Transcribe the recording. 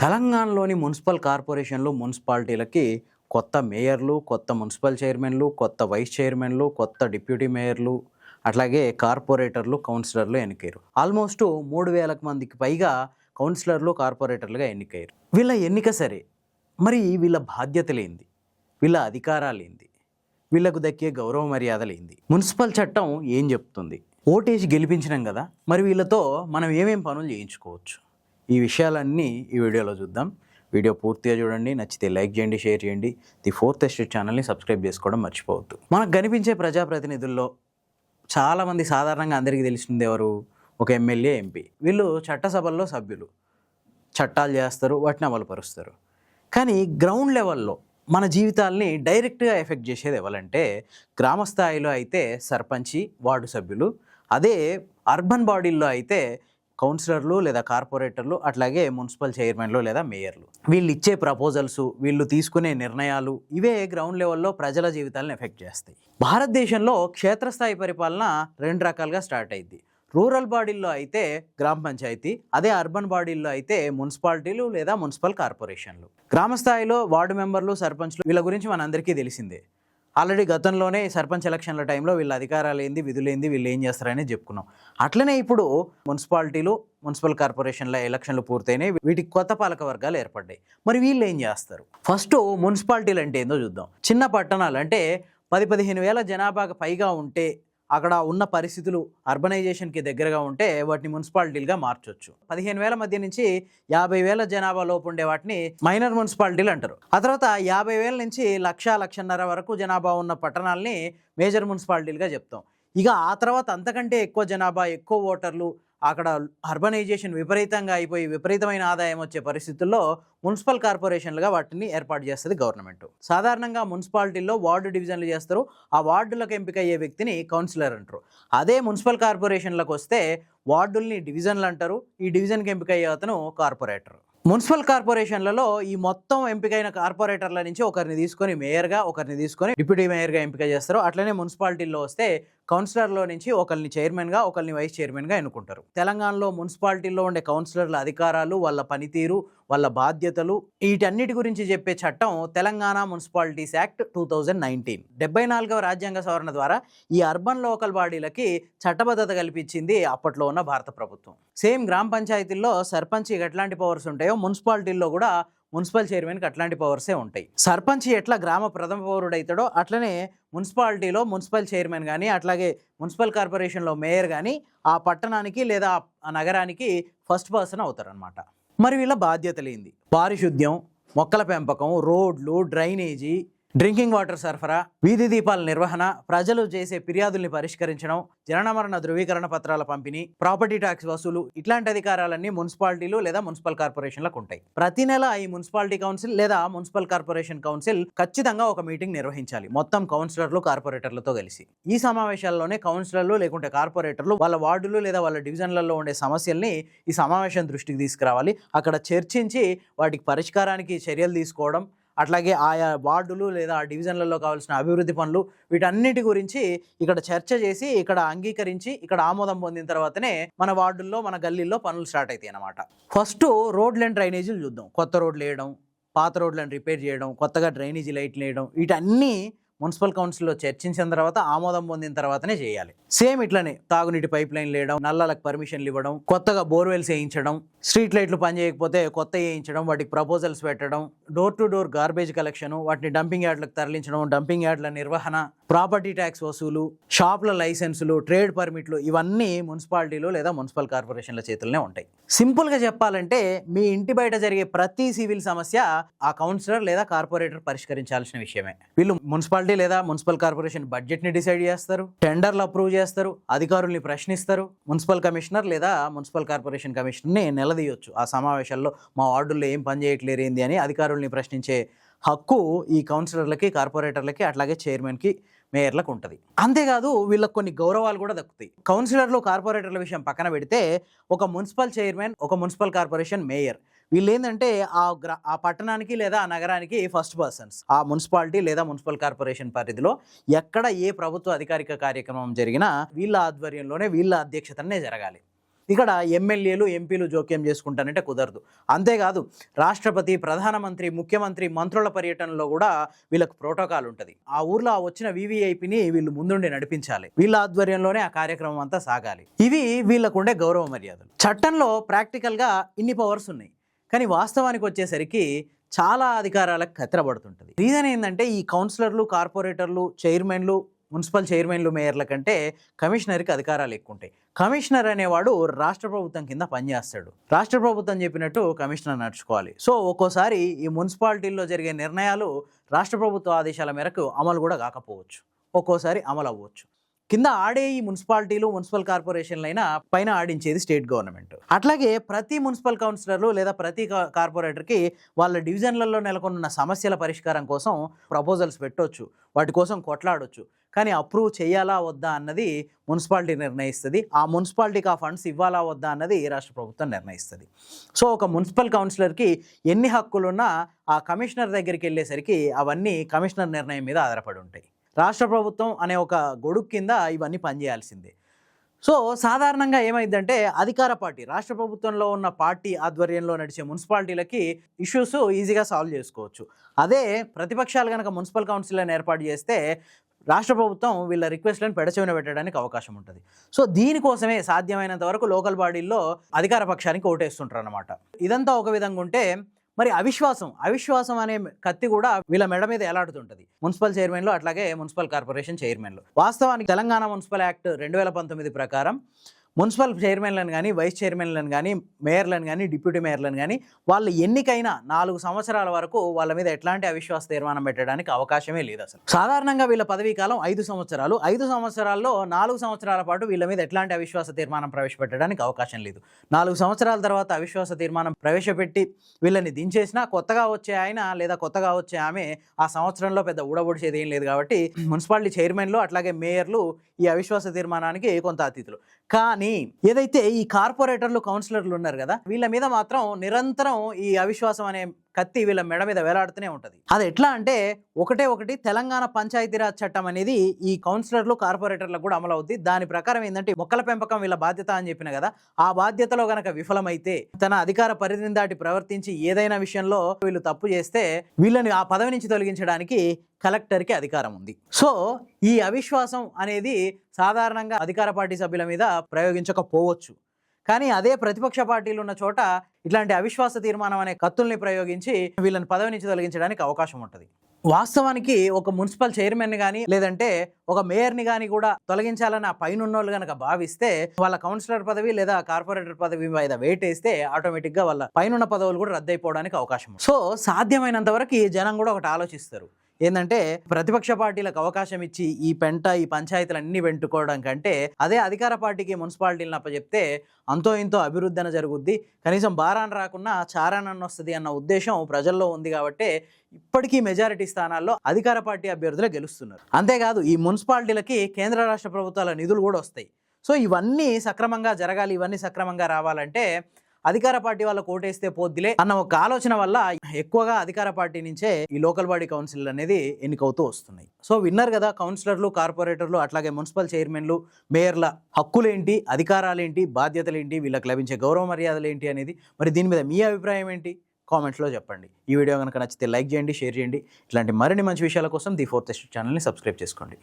తెలంగాణలోని మున్సిపల్ కార్పొరేషన్లు, మున్సిపాలిటీలకి కొత్త మేయర్లు, కొత్త మున్సిపల్ చైర్మన్లు, కొత్త వైస్ చైర్మన్లు, కొత్త డిప్యూటీ మేయర్లు, అట్లాగే కార్పొరేటర్లు, కౌన్సిలర్లు ఎన్నికయ్యారు. ఆల్మోస్ట్ 3000 మందికి పైగా కౌన్సిలర్లు, కార్పొరేటర్లుగా ఎన్నికయ్యారు. వీళ్ళ ఎన్నిక సరే, మరి వీళ్ళ బాధ్యతలేంది, వీళ్ళ అధికారాలేంది, వీళ్ళకు దక్కే గౌరవ మర్యాదలేంది, మున్సిపల్ చట్టం ఏం చెప్తుంది, ఓటేసి గెలిపించినాం కదా, మరి వీళ్ళతో మనం ఏమేం పనులు చేయించుకోవచ్చు, ఈ విషయాలన్నీ ఈ వీడియోలో చూద్దాం. వీడియో పూర్తిగా చూడండి, నచ్చితే లైక్ చేయండి, షేర్ చేయండి. ది ఫోర్త్ ఎస్టేట్ ఛానల్ని సబ్స్క్రైబ్ చేసుకోవడం మర్చిపోవద్దు. మనకు కనిపించే ప్రజాప్రతినిధుల్లో చాలామంది సాధారణంగా అందరికీ తెలిసింది ఎవరు? ఒక ఎమ్మెల్యే, ఎంపీ. వీళ్ళు చట్టసభల్లో సభ్యులు, చట్టాలు చేస్తారు, వాటిని అమలుపరుస్తారు. కానీ గ్రౌండ్ లెవెల్లో మన జీవితాల్ని డైరెక్ట్గా ఎఫెక్ట్ చేసేది ఎవరంటే గ్రామ స్థాయిలో అయితే సర్పంచి, వార్డు సభ్యులు. అదే అర్బన్ బాడీల్లో అయితే కౌన్సిలర్లు లేదా కార్పొరేటర్లు, అట్లాగే మున్సిపల్ చైర్మన్లు లేదా మేయర్లు. వీళ్ళు ఇచ్చే ప్రపోజల్స్, వీళ్ళు తీసుకునే నిర్ణయాలు, ఇవే గ్రౌండ్ లెవెల్లో ప్రజల జీవితాలను ఎఫెక్ట్ చేస్తాయి. భారతదేశంలో క్షేత్రస్థాయి పరిపాలన 2 రకాలుగా స్టార్ట్ అయింది. రూరల్ బాడీల్లో అయితే గ్రామ పంచాయతీ, అదే అర్బన్ బాడీల్లో అయితే మున్సిపాలిటీలు లేదా మున్సిపల్ కార్పొరేషన్లు. గ్రామ స్థాయిలో వార్డు మెంబర్లు, సర్పంచ్లు, వీళ్ళ గురించి మనందరికీ తెలిసిందే. ఆల్రెడీ గతంలోనే సర్పంచ్ ఎలక్షన్ల టైంలో వీళ్ళ అధికారాలు ఏంది, విధులేంది, వీళ్ళు ఏం చేస్తారని చెప్పుకున్నాం. అట్లనే ఇప్పుడు మున్సిపాలిటీలు, మున్సిపల్ కార్పొరేషన్ల ఎలక్షన్లు పూర్తయినాయి. వీటికి కొత్త పాలక వర్గాలు ఏర్పడ్డాయి. మరి వీళ్ళు ఏం చేస్తారు? ఫస్ట్ మున్సిపాలిటీలు అంటే ఏందో చూద్దాం. చిన్న పట్టణాలు అంటే 10-15 వేల జనాభాకు పైగా ఉంటే, అక్కడ ఉన్న పరిస్థితులు అర్బనైజేషన్కి దగ్గరగా ఉంటే వాటిని మున్సిపాలిటీలుగా మార్చొచ్చు. 15,000 మధ్య నుంచి 50,000 జనాభా లోపు ఉండే వాటిని మైనర్ మున్సిపాలిటీలు అంటారు. ఆ తర్వాత 50,000 నుంచి 1,00,00,000 వరకు జనాభా ఉన్న పట్టణాలని మేజర్ మున్సిపాలిటీలుగా చెప్తాం. ఇక ఆ తర్వాత అంతకంటే ఎక్కువ జనాభా, ఎక్కువ ఓటర్లు, అక్కడ అర్బనైజేషన్ విపరీతంగా అయిపోయి విపరీతమైన ఆదాయం వచ్చే పరిస్థితుల్లో మున్సిపల్ కార్పొరేషన్లుగా వాటిని ఏర్పాటు చేస్తుంది గవర్నమెంట్. సాధారణంగా మున్సిపాలిటీల్లో వార్డు డివిజన్లు చేస్తారు. ఆ వార్డులకు ఎంపిక అయ్యే వ్యక్తిని కౌన్సిలర్ అంటారు. అదే మున్సిపల్ కార్పొరేషన్లకు వస్తే వార్డుల్ని డివిజన్లు అంటారు. ఈ డివిజన్కి ఎంపిక అయ్యే అతను కార్పొరేటర్. మున్సిపల్ కార్పొరేషన్లలో ఈ మొత్తం ఎంపికైన కార్పొరేటర్ల నుంచి ఒకరిని తీసుకొని మేయర్గా, ఒకరిని తీసుకొని డిప్యూటీ మేయర్గా ఎంపిక చేస్తారు. అట్లనే మున్సిపాలిటీల్లో వస్తే కౌన్సిలర్లో నుంచి ఒకరిని చైర్మన్గా, ఒకరిని వైస్ చైర్మన్గా ఎన్నుకుంటారు. తెలంగాణలో మున్సిపాలిటీల్లో ఉండే కౌన్సిలర్ల అధికారాలు, వాళ్ళ పనితీరు, వాళ్ళ బాధ్యతలు, వీటన్నిటి గురించి చెప్పే చట్టం తెలంగాణ మున్సిపాలిటీస్ యాక్ట్ 2019. 74వ రాజ్యాంగ సవరణ ద్వారా ఈ అర్బన్ లోకల్ బాడీలకి చట్టబద్ధత కల్పించింది అప్పట్లో ఉన్న భారత ప్రభుత్వం. సేమ్ గ్రామ పంచాయతీల్లో సర్పంచ్కి ఎట్లాంటి పవర్స్ ఉంటాయో మున్సిపాలిటీల్లో కూడా మున్సిపల్ చైర్మన్కి అట్లాంటి పవర్సే ఉంటాయి. సర్పంచ్ ఎట్లా గ్రామ ప్రథమ పౌరుడైతాడో అట్లనే మున్సిపాలిటీలో మున్సిపల్ చైర్మన్ కానీ, అట్లాగే మున్సిపల్ కార్పొరేషన్లో మేయర్ కానీ ఆ పట్టణానికి లేదా ఆ నగరానికి ఫస్ట్ పర్సన్ అవుతారనమాట. మరి వీళ్ళ బాధ్యతలు ఏంది? పారిశుద్ధ్యం, మొక్కల పెంపకం, రోడ్లు, డ్రైనేజీ, డ్రింకింగ్ వాటర్ సరఫరా, వీధి దీపాల నిర్వహణ, ప్రజలు చేసే ఫిర్యాదుల్ని పరిష్కరించడం, జనన మరణ ధృవీకరణ పత్రాల పంపిణీ, ప్రాపర్టీ ట్యాక్స్ వసూలు, ఇట్లాంటి అధికారాలన్నీ మున్సిపాలిటీలు లేదా మున్సిపల్ కార్పొరేషన్లకు ఉంటాయి. ప్రతి నెల ఈ మున్సిపాలిటీ కౌన్సిల్ లేదా మున్సిపల్ కార్పొరేషన్ కౌన్సిల్ ఖచ్చితంగా ఒక మీటింగ్ నిర్వహించాలి, మొత్తం కౌన్సిలర్లు, కార్పొరేటర్లతో కలిసి. ఈ సమావేశాల్లోనే కౌన్సిలర్లు లేకుంటే కార్పొరేటర్లు వాళ్ళ వార్డులు లేదా వాళ్ళ డివిజన్లలో ఉండే సమస్యల్ని ఈ సమావేశం దృష్టికి తీసుకురావాలి. అక్కడ చర్చించి వాటికి పరిష్కారానికి చర్యలు తీసుకోవడం, అట్లాగే ఆయా వార్డులు లేదా డివిజన్లలో కావాల్సిన అభివృద్ధి పనులు, వీటన్నిటి గురించి ఇక్కడ చర్చ చేసి, ఇక్కడ అంగీకరించి, ఇక్కడ ఆమోదం పొందిన తర్వాతనే మన వార్డుల్లో, మన గల్లీల్లో పనులు స్టార్ట్ అవుతాయి అన్నమాట. ఫస్ట్ రోడ్లు అండ్ డ్రైనేజీలు చూద్దాం. కొత్త రోడ్లు వేయడం, పాత రోడ్లను రిపేర్ చేయడం, కొత్తగా డ్రైనేజీ లైట్లు వేయడం, వీటన్నీ మున్సిపల్ కౌన్సిల్లో చర్చించిన తర్వాత ఆమోదం పొందిన తర్వాతనే చేయాలి. సేమ్ ఇట్లనే తాగునీటి పైప్ లైన్లు వేయడం, నల్లాలకు పర్మిషన్లు ఇవ్వడం, కొత్తగా బోర్వెల్స్ వేయించడం, స్ట్రీట్ లైట్లు పనిచేయకపోతే కొత్త వేయించడం, వాటికి ప్రపోజల్స్ పెట్టడం, door to door garbage collection, వాటిని డంపింగ్ యార్డ్లకు తరలించడం, డంపింగ్ యార్డ్ల నిర్వహణ, ప్రాపర్టీ ట్యాక్స్ వసూలు, షాప్ల లైసెన్సులు, ట్రేడ్ పర్మిట్లు, ఇవన్నీ మున్సిపాలిటీలు లేదా మున్సిపల్ కార్పొరేషన్ల చేతుల్లోనే ఉంటాయి. సింపుల్గా చెప్పాలంటే మీ ఇంటి బయట జరిగే ప్రతి సివిల్ సమస్య ఆ కౌన్సిలర్ లేదా కార్పొరేటర్ పరిష్కరించాల్సిన విషయమే. వీళ్ళు మున్సిపాలిటీ లేదా మున్సిపల్ కార్పొరేషన్ బడ్జెట్ని డిసైడ్ చేస్తారు, టెండర్లు అప్రూవ్ చేస్తారు, అధికారుల్ని ప్రశ్నిస్తారు. మున్సిపల్ కమిషనర్ లేదా మున్సిపల్ కార్పొరేషన్ కమిషనర్ని నిలదీయొచ్చు. ఆ సమావేశాల్లో మా వార్డుల్లో ఏం పని చేయట్లేరు ఏంది అని అధికారుల్ని ప్రశ్నించే హక్కు ఈ కౌన్సిలర్లకి, కార్పొరేటర్లకి, అట్లాగే చైర్మన్కి, మేయర్లకు ఉంటుంది. అంతేకాదు వీళ్ళకి కొన్ని గౌరవాలు కూడా దక్కుతాయి. కౌన్సిలర్లు, కార్పొరేటర్ల విషయం పక్కన పెడితే ఒక మున్సిపల్ చైర్మన్, ఒక మున్సిపల్ కార్పొరేషన్ మేయర్, వీళ్ళు ఏంటంటే ఆ పట్టణానికి లేదా ఆ నగరానికి ఫస్ట్ పర్సన్స్. ఆ మున్సిపాలిటీ లేదా మున్సిపల్ కార్పొరేషన్ పరిధిలో ఎక్కడ ఏ ప్రభుత్వ అధికారిక కార్యక్రమం జరిగినా వీళ్ళ ఆధ్వర్యంలోనే, వీళ్ళ అధ్యక్షతనే జరగాలి. ఇక్కడ ఎమ్మెల్యేలు ఎంపీలు జోక్యం చేసుకుంటానంటే కుదరదు. అంతేకాదు రాష్ట్రపతి, ప్రధానమంత్రి, ముఖ్యమంత్రి, మంత్రుల పర్యటనలో కూడా వీళ్ళకు ప్రోటోకాల్ ఉంటుంది. ఆ ఊర్లో వచ్చిన వివిఐపిని వీళ్ళు ముందుండి నడిపించాలి. వీళ్ళ ఆధ్వర్యంలోనే ఆ కార్యక్రమం అంతా సాగాలి. ఇవి వీళ్ళకుండే గౌరవ మర్యాదలు. చట్టంలో ప్రాక్టికల్గా ఇన్ని పవర్స్ ఉన్నాయి, కానీ వాస్తవానికి వచ్చేసరికి చాలా అధికారాలకు కత్తెరబడుతుంటుంది. రీజన్ ఏంటంటే ఈ కౌన్సిలర్లు, కార్పొరేటర్లు, చైర్మన్లు, మున్సిపల్ చైర్మన్లు, మేయర్ల కంటే కమిషనర్కి అధికారాలు ఎక్కువ ఉంటాయి. కమిషనర్ అనేవాడు రాష్ట్ర ప్రభుత్వం కింద పనిచేస్తాడు. రాష్ట్ర ప్రభుత్వం చెప్పినట్టు కమిషనర్ నడుచుకోవాలి. సో ఒక్కోసారి ఈ మున్సిపాలిటీల్లో జరిగే నిర్ణయాలు రాష్ట్ర ప్రభుత్వ ఆదేశాల మేరకు అమలు కూడా కాకపోవచ్చు, ఒక్కోసారి అమలు అవ్వచ్చు. కింద ఆడే ఈ మున్సిపాలిటీలు, మున్సిపల్ కార్పొరేషన్లైనా పైన ఆడించేది స్టేట్ గవర్నమెంట్. అట్లాగే ప్రతి మున్సిపల్ కౌన్సిలర్లు లేదా ప్రతి కార్పొరేటర్కి వాళ్ళ డివిజన్లలో నెలకొన్న సమస్యల పరిష్కారం కోసం ప్రపోజల్స్ పెట్టవచ్చు, వాటి కోసం కొట్లాడొచ్చు. కానీ అప్రూవ్ చేయాలా వద్దా అన్నది మున్సిపాలిటీ నిర్ణయిస్తుంది. ఆ మున్సిపాలిటీకి ఆ ఫండ్స్ ఇవ్వాలా వద్దా అన్నది రాష్ట్ర ప్రభుత్వం నిర్ణయిస్తుంది. సో ఒక మున్సిపల్ కౌన్సిలర్కి ఎన్ని హక్కులున్నా ఆ కమిషనర్ దగ్గరికి వెళ్ళేసరికి అవన్నీ కమిషనర్ నిర్ణయం మీద ఆధారపడి ఉంటాయి. రాష్ట్ర ప్రభుత్వం అనే ఒక గొడుగు కింద ఇవన్నీ పనిచేయాల్సిందే. సో సాధారణంగా ఏమైందంటే అధికార పార్టీ, రాష్ట్ర ప్రభుత్వంలో ఉన్న పార్టీ ఆధ్వర్యంలో నడిచే మున్సిపాలిటీలకి ఇష్యూస్ ఈజీగా సాల్వ్ చేసుకోవచ్చు. అదే ప్రతిపక్షాలు కనుక మున్సిపల్ కౌన్సిల్ని ఏర్పాటు చేస్తే రాష్ట్ర ప్రభుత్వం వీళ్ళ రిక్వెస్ట్లను పెడచెవిన పెట్టడానికి అవకాశం ఉంటుంది. సో దీనికోసమే సాధ్యమైనంత వరకు లోకల్ బాడీల్లో అధికార పక్షానికి ఓటేస్తుంటారు అన్నమాట. ఇదంతా ఒక విధంగా ఉంటే మరి అవిశ్వాసం అనే కత్తి కూడా వీళ్ళ మెడ మీద ఎలాడుతుంటుంది మున్సిపల్ చైర్మన్లు, అట్లాగే మున్సిపల్ కార్పొరేషన్ చైర్మన్లు. వాస్తవానికి తెలంగాణ మున్సిపల్ యాక్ట్ 2019 ప్రకారం మున్సిపల్ చైర్మన్లను కానీ, వైస్ చైర్మన్లను కానీ, మేయర్లను కానీ, డిప్యూటీ మేయర్లను కానీ వాళ్ళు ఎన్నికైనా 4 సంవత్సరాల వరకు వాళ్ళ మీద ఎట్లాంటి అవిశ్వాస తీర్మానం పెట్టడానికి అవకాశమే లేదు అసలు. సాధారణంగా వీళ్ళ పదవీ కాలం 5 సంవత్సరాలు. 5 సంవత్సరాల్లో 4 సంవత్సరాల పాటు వీళ్ళ మీద ఎట్లాంటి అవిశ్వాస తీర్మానం ప్రవేశపెట్టడానికి అవకాశం లేదు. 4 సంవత్సరాల తర్వాత అవిశ్వాస తీర్మానం ప్రవేశపెట్టి వీళ్ళని దించేసినా కొత్తగా వచ్చే ఆయన లేదా కొత్తగా వచ్చే ఆమె ఆ సంవత్సరంలో పెద్ద ఊడబొడిచేది ఏం లేదు. కాబట్టి మున్సిపాలిటీ చైర్మన్లు అట్లాగే మేయర్లు ఈ అవిశ్వాస తీర్మానానికి కొంత అతీతులు. కానీ ఏదైతే ఈ కార్పొరేటర్లు, కౌన్సిలర్లు ఉన్నారు కదా, వీళ్ళ మీద మాత్రం నిరంతరం ఈ అవిశ్వాసం అనే కత్తి వీళ్ళ మెడ మీద వేలాడుతూనే ఉంటుంది. అది ఎట్లా అంటే ఒకటి తెలంగాణ పంచాయతీరాజ్ చట్టం అనేది ఈ కౌన్సిలర్లు, కార్పొరేటర్లకు కూడా అమలు అవుద్ది. దాని ప్రకారం ఏంటంటే మొక్కల పెంపకం వీళ్ళ బాధ్యత అని చెప్పిన కదా, ఆ బాధ్యతలో గనక విఫలమైతే, తన అధికార పరిధిని దాటి ప్రవర్తించి ఏదైనా విషయంలో వీళ్ళు తప్పు చేస్తే వీళ్ళని ఆ పదవి నుంచి తొలగించడానికి కలెక్టర్కి అధికారం ఉంది. సో ఈ అవిశ్వాసం అనేది సాధారణంగా అధికార పార్టీ సభ్యుల మీద ప్రయోగించకపోవచ్చు, కానీ అదే ప్రతిపక్ష పార్టీలు ఉన్న చోట ఇట్లాంటి అవిశ్వాస తీర్మానం అనే కత్తుల్ని ప్రయోగించి వీళ్ళని పదవి నుంచి తొలగించడానికి అవకాశం ఉంటుంది. వాస్తవానికి ఒక మున్సిపల్ చైర్మన్ కానీ లేదంటే ఒక మేయర్ని కానీ కూడా తొలగించాలని ఆ పైన ఉన్నోళ్ళు కనుక భావిస్తే వాళ్ళ కౌన్సిలర్ పదవి లేదా కార్పొరేటర్ పదవి మీద వెయిట్ వేస్తే ఆటోమేటిక్గా వాళ్ళ పైన పదవులు కూడా రద్దయిపోవడానికి అవకాశం. సో సాధ్యమైనంత వరకు జనం కూడా ఒకటి ఆలోచిస్తారు, ఏంటంటే ప్రతిపక్ష పార్టీలకు అవకాశం ఇచ్చి ఈ పంచాయతీలన్నీ వెంటుకోవడం కంటే అదే అధికార పార్టీకి మున్సిపాలిటీలను అప్పచెప్తే అంతో ఇంతో అభివృద్ధి అని జరుగుద్ది, కనీసం బారాన్ని రాకున్నా చారాన్ని వస్తుంది అన్న ఉద్దేశం ప్రజల్లో ఉంది. కాబట్టి ఇప్పటికీ మెజారిటీ స్థానాల్లో అధికార పార్టీ అభ్యర్థులే గెలుస్తున్నారు. అంతేకాదు ఈ మున్సిపాలిటీలకి కేంద్ర రాష్ట్ర ప్రభుత్వాల నిధులు కూడా వస్తాయి. సో ఇవన్నీ సక్రమంగా జరగాలి, ఇవన్నీ సక్రమంగా రావాలంటే అధికార పార్టీ వాళ్ళకు ఓటేస్తే పోద్దిలే అన్న ఒక ఆలోచన వల్ల ఎక్కువగా అధికార పార్టీ నుంచే ఈ లోకల్ బాడీ కౌన్సిల్ అనేది ఎన్నికవుతూ వస్తున్నాయి. సో విన్నారు కదా, కౌన్సిలర్లు, కార్పొరేటర్లు అట్లాగే మున్సిపల్ చైర్మన్లు, మేయర్ల హక్కులేంటి, అధికారాలేంటి, బాధ్యతలేంటి, వీళ్ళకి లభించే గౌరవ మర్యాదలు ఏంటి అనేది. మరి దీని మీద మీ అభిప్రాయం ఏంటి కామెంట్స్లో చెప్పండి. ఈ వీడియో కనుక నచ్చితే లైక్ చేయండి, షేర్ చేయండి. ఇట్లాంటి మరిన్ని మంచి విషయాల కోసం ది ఫోర్త్ ఎస్టేట్ ఛానల్ని సబ్స్క్రైబ్ చేసుకోండి.